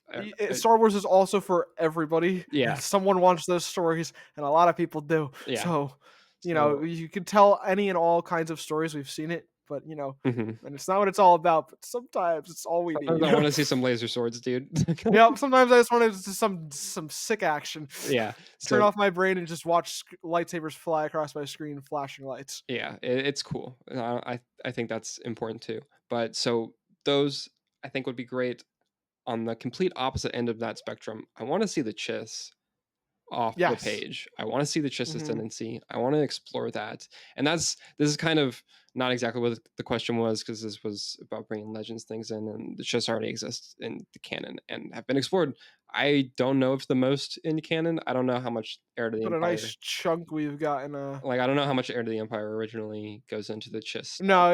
Star Wars is also for everybody, and Yeah, someone wants those stories, and a lot of people do. yeah. So, So, you could tell any and all kinds of stories. We've seen it, but mhm. and it's not what it's all about. But sometimes it's all we Sometimes need. I want to see some laser swords, dude. Yeah. Sometimes I just want to some sick action. Yeah. Turn So off my brain and just watch lightsabers fly across my screen, flashing lights. yeah, it's cool. I think that's important too. But so those I think would be great. On the complete opposite end of that spectrum, I want to see the Chiss. off the Yes. page. I wanna see the Chiss Mhm. Ascendancy. I wanna explore that, and this is kind of not exactly what the question was, because this was about bringing Legends things in, and the Chiss already exists in the canon and have been explored. I don't know if the most in canon. I don't know how much Heir to the But a nice Empire chunk we've gotten, like, I don't know how much Heir to the Empire originally goes into the Chiss stuff.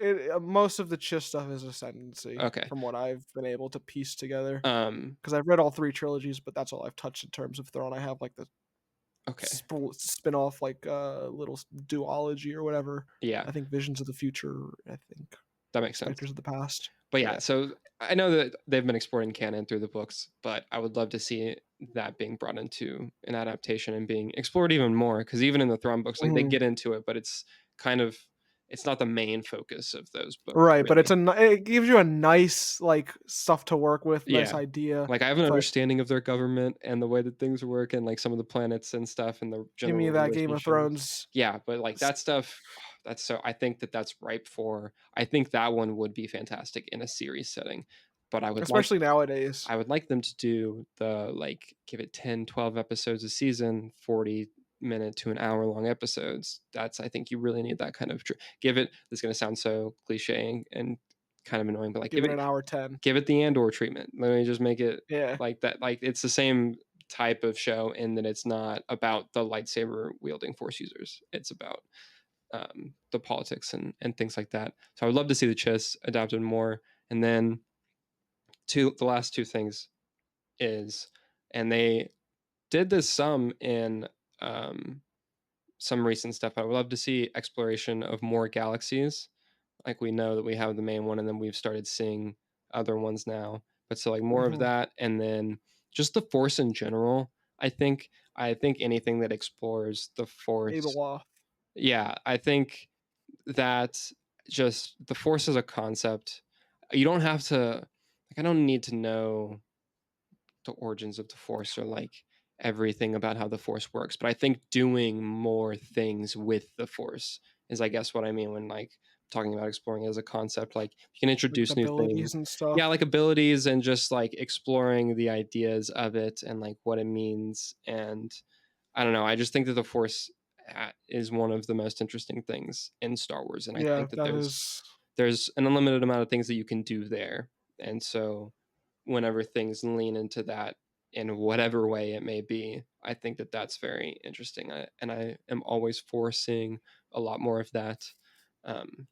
no, most of the Chiss stuff is Ascendancy Okay. from what I've been able to piece together. Um, Because 'Cause I've read all 3 trilogies, but that's all I've touched in terms of Thrawn. I have, like, the okay. spin-off, like, little duology or whatever. Yeah, I think Visions of the Future, I think that makes sense. Spectres of the Past. But yeah, Yeah. so I know that they've been exploring canon through the books, but I would love to see that being brought into an adaptation and being explored even more. Because even in the Thrawn books, like, they Mhm. get into it, but kind of it's not the main focus of those books, Right, but really. it gives you a nice, like, stuff to work with, nice Yeah. idea, Like, I have an but understanding of their government and the way that things work and, like, some of the planets and stuff and the give me general that Game of relationships. Thrones Yeah, but, like, s that stuff, that's so I think that that's ripe for I think that one would be fantastic in a series setting, but especially nowadays. I would like them to do the, like, give it 10, 12 episodes a season, 40-minute to an hour-long episodes. That's I think you really need that kind of give it this is gonna sound so cliché and kind of annoying, but, like, Give it an hour 10. give it the Andor treatment. Let me just make it Yeah. like that. Like, it's the same type of show in that it's not about the lightsaber wielding Force users. It's about the politics and things like that. So I would love to see the Chiss adapted more. And then the last two things is, and they did this some in um, some recent stuff. I would love to see exploration of more galaxies. Like, we know that we have the main one, and then we've started seeing other ones now. But so, like, more of Mhm. that, and then just the Force in general. I think anything that explores the Force. Abelard. Yeah, I think that just the Force as a concept. You don't have to like. I don't need to know the origins of the Force or like everything about how the Force works, but I think doing more things with the Force is, I guess, what I mean when like talking about exploring it as a concept. Like, you can Like introduce new things, abilities and yeah, stuff. like abilities and just like exploring the ideas of it and like what it means. And I don't know, I just think that the Force is one of the most interesting things in Star Wars, and I Yeah, think that that is there's an unlimited amount of things that you can do there. And so whenever things lean into that in whatever way it may be, I think that that's very interesting. And I am always for seeing a lot more of that. Um,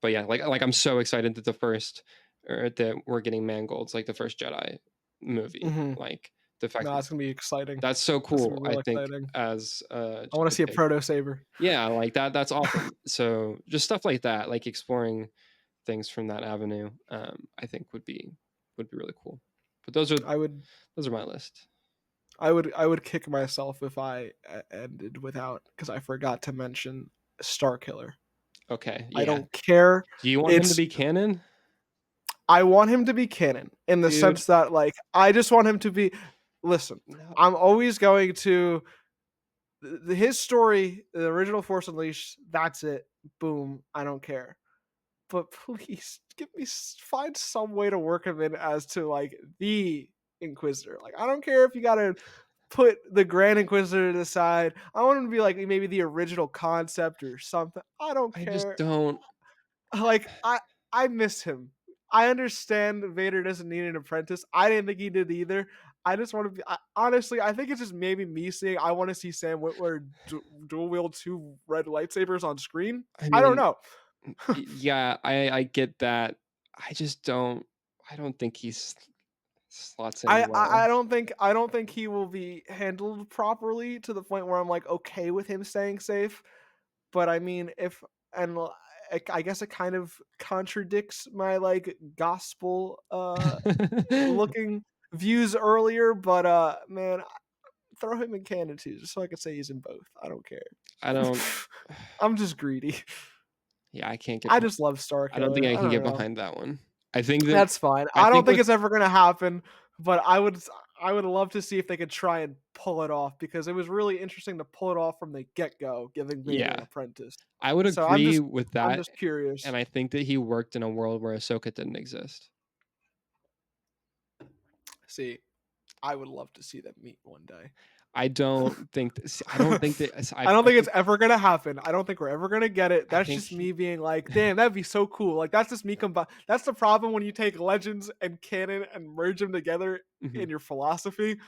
but yeah, like I'm so excited that the first or that we're getting Mangold's like the first Jedi movie. mhm. Like, the fact No, that it's gonna be exciting. that's so That's gonna cool. be I real think exciting. as I just wanna a see a take. proto saber. Yeah, like that's awesome. So just stuff like that, like exploring things from that avenue, I think would be really cool. But I would those are my list. I would kick myself if I ended without because I forgot to mention Star Killer. Okay, I yeah. don't care. Do you want him to It's be canon? I want him to be canon in the Dude, sense that like I just want him to be listen, no. I'm always going to his story, the original Force Unleashed, that's it. Boom, I don't care. But please give me find some way to work him in as to like the Inquisitor. Like I don't care if you gotta put the Grand Inquisitor to the side. I want him to be like maybe the original concept or something. I don't I just care. don't. Like I miss him. I understand Vader doesn't need an apprentice. I didn't think he did either. I just want to be honestly. I think it's just maybe me saying I want to see Sam Witwer dual wield two red lightsabers on screen. I I don't mean, know. yeah, I get that. I just don't. I don't think he's slots in well. I don't think he will be handled properly to the point where I'm like okay with him staying safe. But I mean, if and I guess it kind of contradicts my like gospel looking views earlier. But man, throw him in canon too, just so I can say he's in both. I don't care. I don't. I'm just greedy. Yeah, I can't get. I just love Star I don't think Killer. I I can don't get know. behind that one. I think that That's fine. I I don't think think with it's ever gonna happen, but I would love to see if they could try and pull it off because it was really interesting to pull it off from the get go, giving Vader an yeah, apprentice. I would So agree with I'm that, just curious. and I think that he worked in a world where Ahsoka didn't exist. See. I would love to see them meet one day. I don't think that I don't I think it's think ever gonna happen. I don't think we're ever gonna get it. I That's think just me being like, "Damn, that'd be so cool." Like, that's just me that's the problem when you take Legends and Canon and merge them together Mhm, in your philosophy,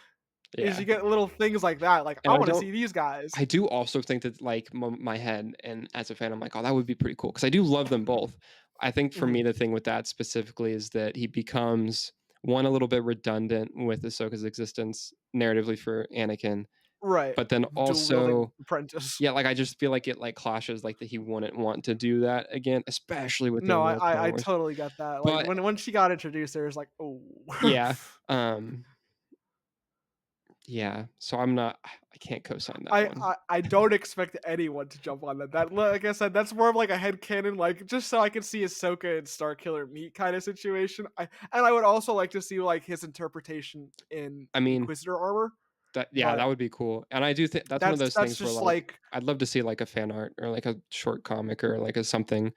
is yeah, you get little things like that, like, and "I wanna see these guys." I do also think that, like, my head and as a fan, I'm like, "Oh, that would be pretty cool because I do love them both. I think for Mhm. me, the thing with that specifically is that he becomes, 1, a little bit redundant with Ahsoka's existence narratively for Anakin, Right. but then Dual wielding also apprentice. yeah, like, I just feel like it, like, clashes, like, that he wouldn't want to do that again, especially with the No, end of the Clone I Wars. totally get that. Like, But when she got introduced, there was like, "Oh." yeah, um, yeah, so I can't co-sign that one. I don't expect anyone to jump on that. That like I said, that's more of like a headcanon, like just so I can see Ahsoka and Starkiller meet kind of situation. I would also like to see like his interpretation in I mean, Inquisitor armor, that yeah, that but would be cool, and I do think that's one of those that's things where, just like, like I'd love to see, like, a fan art or, like, a short comic or, like, a something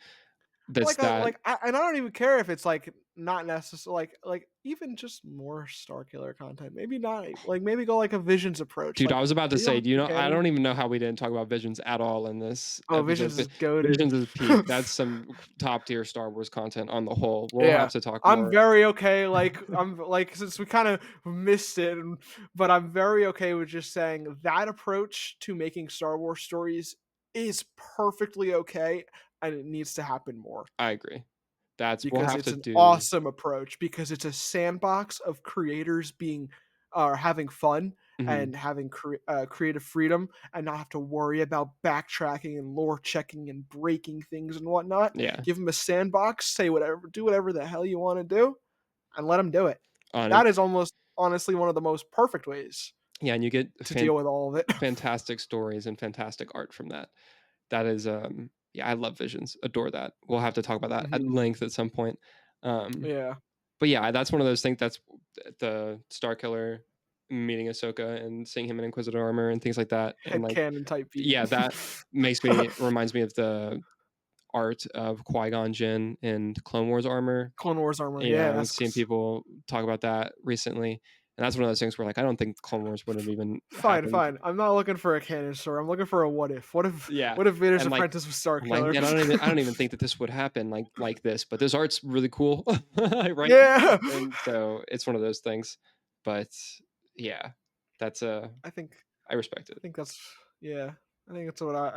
that's that and I don't even care if it's like not necessary like even just more Starkiller content. Maybe not like maybe go like a Visions approach. dude, I Like was about to you say, don't do you know I canon. don't even know how we didn't talk about Visions at all in this Oh, episode, Visions but is goaded. Visions is peak. That's some top tier Star Wars content on the whole. We'll have Yeah. to talk I'm more. very okay, like, I'm like, since we kinda missed it, but I'm very okay with just saying that approach to making Star Wars stories is perfectly okay, and it needs to happen more I agree. That's we'll because have it's to an do awesome approach, because it's a sandbox of creators being having fun mhm, and having creative freedom and not have to worry about backtracking and lore checking and breaking things and whatnot. yeah, Give them a sandbox, say whatever, do whatever the hell you want to do, and let them do it. on it. That is almost honestly one of the most perfect ways Yeah, and you get to deal with all of it. fantastic stories and fantastic art from that. That is, yeah, I love Visions, adore that. We'll have to talk about that at Mhm. length at some point. Um, Yeah, but yeah, that's one of those things that's the Star Killer meeting Ahsoka and seeing him in Inquisitor armor and things like that, and, head like canon type beat. yeah, that reminds me of the art of Qui-Gon Jinn in Clone Wars armor. Clone Wars armor. Yeah, Yeah, I've seen people talk about that recently, and that's one of those things where, like, I don't think Clone Wars would have even fine, happened. fine. I'm not looking for a canon story. I'm looking for a what if. Yeah, What if Vader's and, like, apprentice was Star I'm like, Killer? "Man, I don't even think that this would happen like this, but this art's really cool." Right? Yeah. And so, it's one of those things, but yeah, that's, I think I respect I it. think that's yeah. I think that's what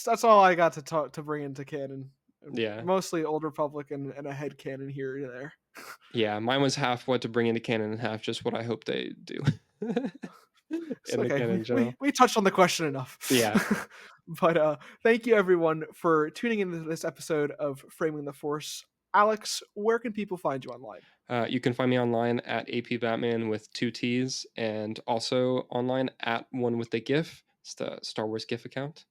that's all I got to talk to bring into canon. Yeah. Mostly Old Republic and a head canon here or there. Yeah, mine was half what to bring into canon and half just what I hope they do It's in the okay. canon in general. We touched on the question enough. Yeah. But thank you everyone for tuning into this episode of Framing the Force. Alex, where can people find you online? You can find me online at AP Batman with 2 T's and also online at One with the GIF. It's the Star Wars GIF account.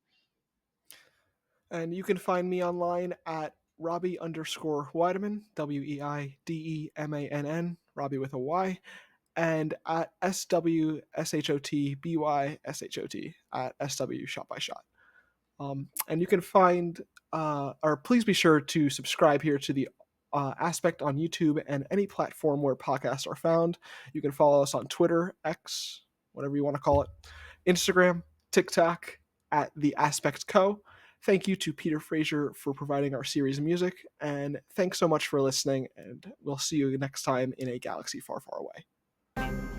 And you can find me online at Robby underscore Weidemann, Weidemann, Robbie with a Y, and at SWSHOTBYSHOT at SW Shot by Shot. And you can find, or please be sure to subscribe here to the Aspect on YouTube and any platform where podcasts are found. You can follow us on Twitter, X, whatever you want to call it, Instagram, TikTok at The Aspect Co. Thank you to Peter Fraser for providing our series of music, and thanks so much for listening, and we'll see you next time in a galaxy far, far away.